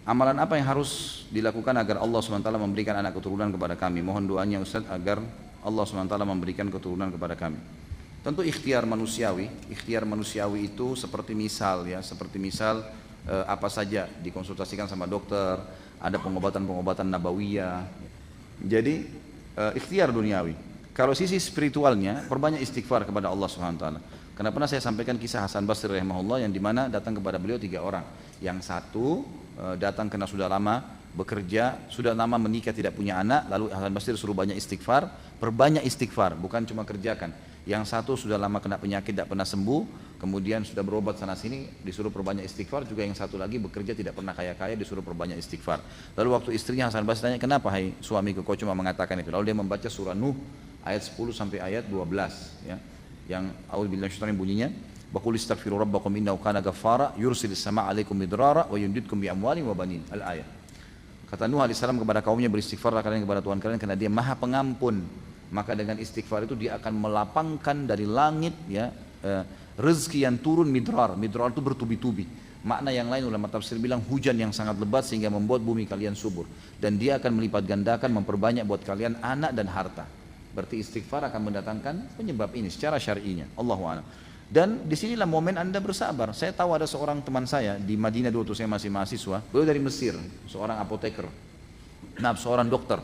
Amalan apa yang harus dilakukan agar Allah SWT memberikan anak keturunan kepada kami? Mohon doanya Ustaz agar Allah SWT memberikan keturunan kepada kami. Tentu ikhtiar manusiawi. Ikhtiar manusiawi itu seperti misal ya, seperti misal apa saja dikonsultasikan sama dokter, ada pengobatan-pengobatan nabawiyah. Jadi ikhtiar duniawi. Kalau sisi spiritualnya, perbanyak istighfar kepada Allah SWT. Karena pernah saya sampaikan kisah Hasan Basri rahimahullah yang dimana datang kepada beliau 3 orang. Yang satu datang karena sudah lama bekerja, sudah lama menikah tidak punya anak, lalu Hasan Basri suruh banyak istighfar, perbanyak istighfar, bukan cuma kerjakan. Yang satu sudah lama kena penyakit tidak pernah sembuh, kemudian sudah berobat sana sini disuruh perbanyak istighfar, juga yang satu lagi bekerja tidak pernah kaya-kaya disuruh perbanyak istighfar. Lalu waktu istrinya Hasan Basri tanya, kenapa hai suamiku kau cuma mengatakan itu? Lalu dia membaca surah Nuh ayat 10 sampai ayat 12 ya. Yang a'udzubillahi minasyaitonir bunyinya wa qul istaghfiru rabbakum innahu kana ghaffara yursilis samaa'a 'alaikum midrara wa yumdidkum bi amwalin wa banin. Al-ayat. Kata Nuh alaihissalam kepada kaumnya, beristighfarlah kalian kepada Tuhan kalian karena Dia Maha Pengampun. Maka dengan istighfar itu Dia akan melapangkan dari langit ya rezeki yang turun midrar. Midrar itu bertubi-tubi. Makna yang lain ulama tafsir bilang hujan yang sangat lebat sehingga membuat bumi kalian subur, dan Dia akan melipat gandakan memperbanyak buat kalian anak dan harta. Berarti istighfar akan mendatangkan penyebab ini secara syar'inya. Allahu a'lam. Dan disinilah momen Anda bersabar. Saya tahu ada seorang teman saya di Madinah dulu waktu saya masih mahasiswa. Beliau dari Mesir, seorang apoteker. Nah, seorang dokter.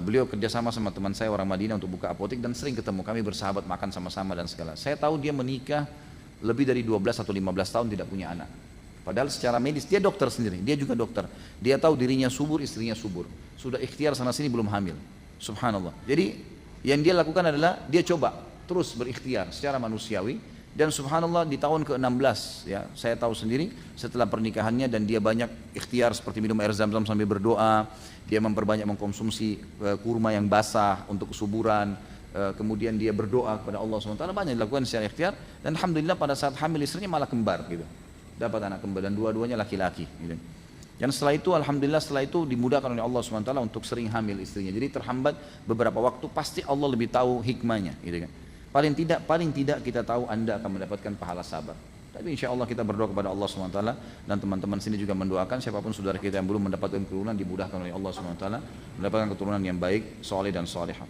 Beliau kerjasama sama teman saya orang Madinah untuk buka apotek dan sering ketemu. Kami bersahabat, makan sama-sama dan segala. Saya tahu dia menikah lebih dari 12 atau 15 tahun tidak punya anak. Padahal secara medis dia dokter sendiri, dia juga dokter. Dia tahu dirinya subur, istrinya subur. Sudah ikhtiar sana sini belum hamil. Subhanallah. Jadi yang dia lakukan adalah dia coba terus berikhtiar secara manusiawi, dan subhanallah di tahun ke-16 ya, saya tahu sendiri setelah pernikahannya, dan dia banyak ikhtiar seperti minum air zam-zam sambil berdoa, dia memperbanyak mengkonsumsi kurma yang basah untuk kesuburan, kemudian dia berdoa kepada Allah SWT, banyak dilakukan secara ikhtiar, dan alhamdulillah pada saat hamil istrinya malah kembar gitu, dapat anak kembar, dan dua-duanya laki-laki gitu. Dan setelah itu alhamdulillah setelah itu dimudahkan oleh Allah SWT untuk sering hamil istrinya. Jadi terhambat beberapa waktu, pasti Allah lebih tahu hikmahnya gitu kan. Paling tidak kita tahu Anda akan mendapatkan pahala sabar. Tapi insya Allah kita berdoa kepada Allah SWT, dan teman-teman sini juga mendoakan siapapun saudara kita yang belum mendapatkan keturunan dimudahkan oleh Allah SWT, mendapatkan keturunan yang baik, soleh dan solehah.